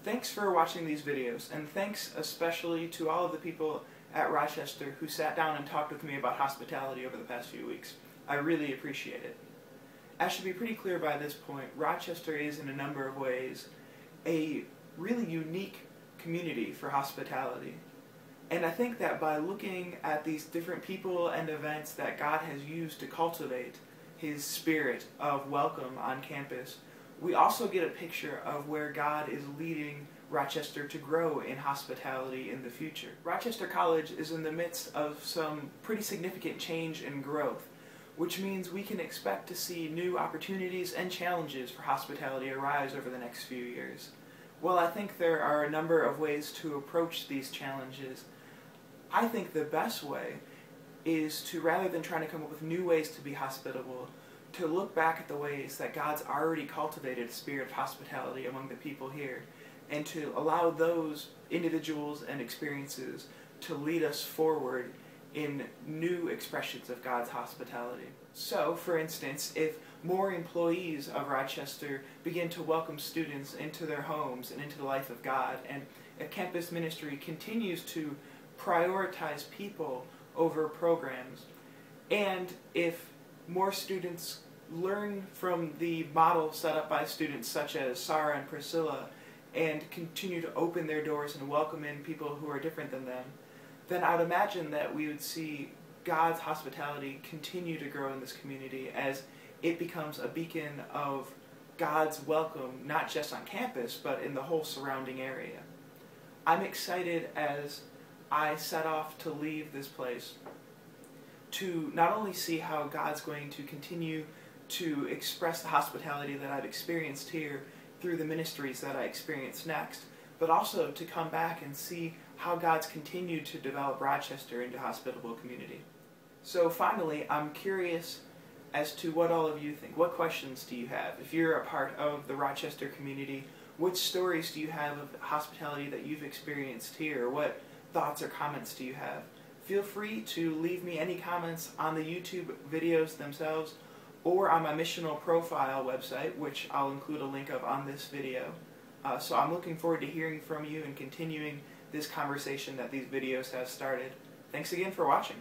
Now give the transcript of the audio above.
Thanks for watching these videos, and thanks especially to all of the people at Rochester who sat down and talked with me about hospitality over the past few weeks. I really appreciate it. As should be pretty clear by this point, Rochester is in a number of ways a really unique community for hospitality. And I think that by looking at these different people and events that God has used to cultivate His spirit of welcome on campus, we also get a picture of where God is leading Rochester to grow in hospitality in the future. Rochester College is in the midst of some pretty significant change and growth, which means we can expect to see new opportunities and challenges for hospitality arise over the next few years. While I think there are a number of ways to approach these challenges, I think the best way is to, rather than trying to come up with new ways to be hospitable, to look back at the ways that God's already cultivated a spirit of hospitality among the people here, and to allow those individuals and experiences to lead us forward in new expressions of God's hospitality. So, for instance, if more employees of Rochester begin to welcome students into their homes and into the life of God, and if campus ministry continues to prioritize people over programs, and if more students learn from the model set up by students such as Sarah and Priscilla and continue to open their doors and welcome in people who are different than them, then I would imagine that we would see God's hospitality continue to grow in this community as it becomes a beacon of God's welcome, not just on campus, but in the whole surrounding area. I'm excited as I set off to leave this place to not only see how God's going to continue to express the hospitality that I've experienced here through the ministries that I experience next, but also to come back and see how God's continued to develop Rochester into a hospitable community. So finally, I'm curious as to what all of you think. What questions do you have? If you're a part of the Rochester community, what stories do you have of hospitality that you've experienced here? What thoughts or comments do you have? Feel free to leave me any comments on the YouTube videos themselves or on my missional profile website, which I'll include a link of on this video. So I'm looking forward to hearing from you and continuing this conversation that these videos have started. Thanks again for watching.